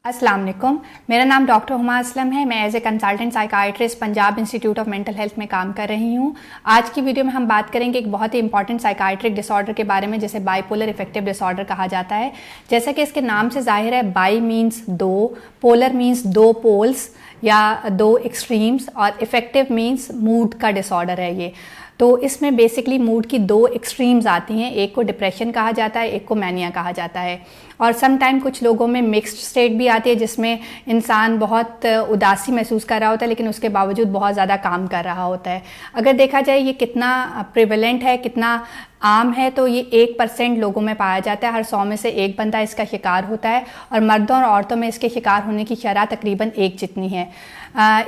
अस्सलाम वालेकुम। मेरा नाम डॉक्टर हुमा असलम है। मैं as a consultant psychiatrist Punjab institute of mental health में काम कर रही हूँ। आज की वीडियो में हम बात करेंगे एक बहुत ही इंपॉर्टेंट साइकाइट्रिक डिसऑर्डर के बारे में, जिसे बाइपोलर इफेक्टिव डिसऑर्डर कहा जाता है। जैसा कि इसके नाम से जाहिर है, बाई मीन्स दो, पोलर मीन्स दो पोल्स या दो एक्सट्रीम्स, और इफेक्टिव मीन्स मूड का डिसऑर्डर है ये। तो इसमें बेसिकली मूड की दो एक्सट्रीम्स आती हैं, एक को डिप्रेशन कहा जाता है, एक को मैनिया कहा जाता है। और सम टाइम कुछ लोगों में मिक्स्ड स्टेट भी आती है, जिसमें इंसान बहुत उदासी महसूस कर रहा होता है लेकिन उसके बावजूद बहुत ज़्यादा काम कर रहा होता है। अगर देखा जाए ये कितना प्रिवेलेंट है, कितना आम है, तो ये 1% लोगों में पाया जाता है। हर 100 में से एक बंदा इसका शिकार होता है, और मर्दों और औरतों में इसके शिकार होने की शरह तकरीबन एक जितनी है।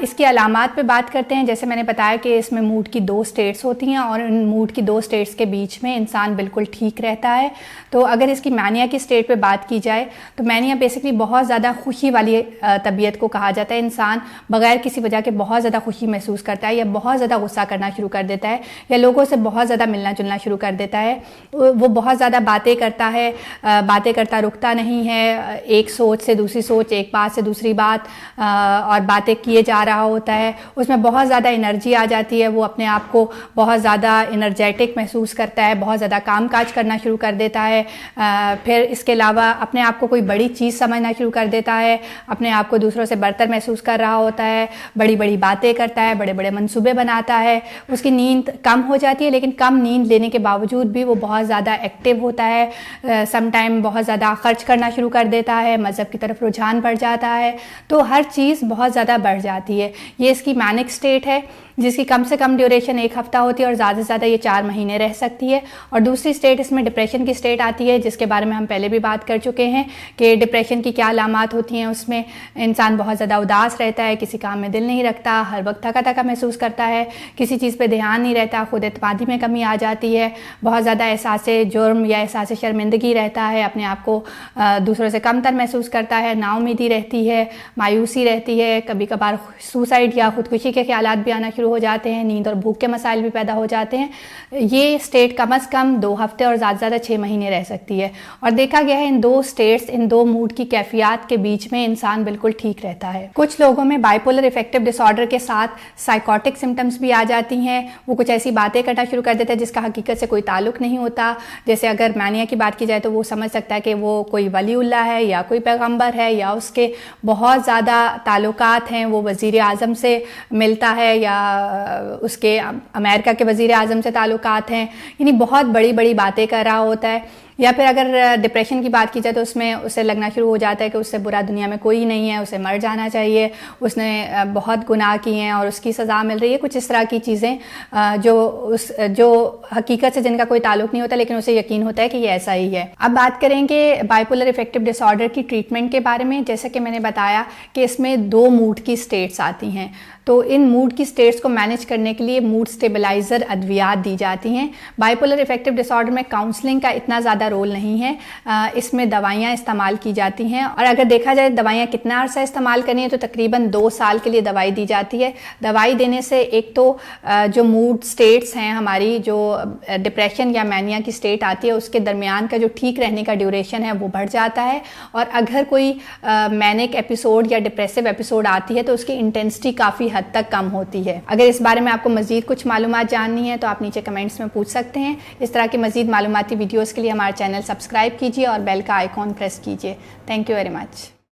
इसकी अलामात पे बात करते हैं। जैसे मैंने बताया कि इसमें मूड की दो स्टेट्स होती हैं, और इन मूड की दो स्टेट्स के बीच में इंसान बिल्कुल ठीक रहता है। तो अगर इसकी मैनिया की स्टेट पे बात की जाए तो मैनिया बेसिकली बहुत ज़्यादा खुशी वाली तबीयत को कहा जाता है। इंसान बग़ैर किसी वजह के बहुत ज़्यादा खुशी महसूस करता है, या बहुत ज़्यादा गुस्सा करना शुरू कर देता है, या लोगों से बहुत ज़्यादा मिलना जुलना शुरू कर देता है। वो बहुत ज़्यादा बातें करता है, बातें करता रुकता नहीं है, एक सोच से दूसरी सोच, एक बात से दूसरी बात, और बातें किए जा रहा होता है। उसमें बहुत ज़्यादा एनर्जी आ जाती है, वो अपने आप को बहुत ज़्यादा एनर्जेटिक महसूस करता है, बहुत ज़्यादा काम काज करना शुरू कर देता है। फिर इसके अलावा अपने आप को कोई बड़ी चीज़ समझना शुरू कर देता है, अपने आप को दूसरों से बरतर महसूस कर रहा होता है, बड़ी बड़ी बातें करता है, बड़े बड़े मंसूबे बनाता है। उसकी नींद कम हो जाती है, लेकिन कम नींद लेने के बावजूद भी वो बहुत ज़्यादा एक्टिव होता है। सम टाइम बहुत ज़्यादा खर्च करना शुरू कर देता है, मज़हब की तरफ रुझान बढ़ जाता है। तो हर चीज़ बहुत ज़्यादा बढ़ जाती है। ये इसकी मैनिक स्टेट है, जिसकी कम से कम ड्यूरेशन 1 हफ्ता होती है, और ज़्यादा से ज़्यादा ये 4 महीने रह सकती है। और दूसरी स्टेट इसमें डिप्रेशन की स्टेट आती है, जिसके बारे में हम पहले भी बात कर चुके हैं कि डिप्रेशन की क्या अलामात होती हैं। उसमें इंसान बहुत ज़्यादा उदास रहता है, किसी काम में दिल नहीं रखता, हर वक्त थका थका महसूस करता है, किसी चीज़ पे ध्यान नहीं रहता, खुद एतमादी में कमी आ जाती है, बहुत ज़्यादा एहसास जुर्म या एहसास शर्मिंदगी रहता है, अपने आप को दूसरों से कमतर महसूस करता है, नाउमीदी रहती है, मायूसी रहती है, कभी कभार सुसाइड या खुदकुशी के ख्यालात भी आना हो जाते हैं, नींद और भूख के मसाइल भी पैदा हो जाते हैं। ये स्टेट कम से कम 2 हफ्ते और ज़्यादा से ज़्यादा 6 महीने रह सकती है। और देखा गया है इन दो स्टेट्स, इन दो मूड की कैफियत के बीच में इंसान बिल्कुल ठीक रहता है। कुछ लोगों में बाइपोलर इफेक्टिव डिसऑर्डर के साथ साइकोटिक सिम्टम्स भी आ जाती हैं। वो कुछ ऐसी बातें करना शुरू कर देते हैं जिसका हकीकत से कोई ताल्लुक नहीं होता। जैसे अगर मैनिया की बात की जाए तो वो समझ सकता है कि वो कोई वलीउल्लाह है, या कोई पैगम्बर है, या उसके बहुत ज़्यादा ताल्लुकात हैं, वो वज़ीर आज़म से मिलता है, या उसके अमेरिका के वज़ीर आज़म से ताल्लुकात हैं। यानी बहुत बड़ी बड़ी बातें कर रहा होता है। या फिर अगर डिप्रेशन की बात की जाए तो उसमें उसे लगना शुरू हो जाता है कि उससे बुरा दुनिया में कोई नहीं है, उसे मर जाना चाहिए, उसने बहुत गुनाह किए हैं और उसकी सज़ा मिल रही है। कुछ इस तरह की चीज़ें जो हकीकत से जिनका कोई ताल्लुक नहीं होता, लेकिन उसे यकीन होता है कि ये ऐसा ही है। अब बात करेंगे बाइपोलर इफेक्टिव डिसऑर्डर की ट्रीटमेंट के बारे में। जैसे कि मैंने बताया कि इसमें 2 मूड की स्टेट्स आती हैं, तो इन मूड की स्टेट्स को मैनेज करने के लिए मूड स्टेबलाइज़र अद्वियात दी जाती हैं। बाइपोलर इफेक्टिव डिसऑर्डर में काउंसलिंग का इतना ज़्यादा रोल नहीं है, इसमें दवाइयाँ इस्तेमाल की जाती हैं। और अगर देखा जाए दवाइयाँ कितना अर्सा इस्तेमाल करनी है, तो तकरीबन 2 साल के लिए दवाई दी जाती है। दवाई देने से एक तो जो मूड स्टेट्स हैं हमारी, जो डिप्रेशन या मैनिया की स्टेट आती है, उसके दरमियान का जो ठीक रहने का ड्यूरेशन है वो बढ़ जाता है। और अगर कोई मैनिक एपिसोड या डिप्रेसिव एपिसोड आती है तो उसकी इंटेंसिटी काफ़ी हद तक कम होती है। अगर इस बारे में आपको मज़ीद कुछ मालूमात जाननी है तो आप नीचे कमेंट्स में पूछ सकते हैं। इस तरह की मज़ीद मालूमाती वीडियोज़ के लिए हमारा चैनल सब्सक्राइब कीजिए और बेल का आइकॉन प्रेस कीजिए। Thank you very much.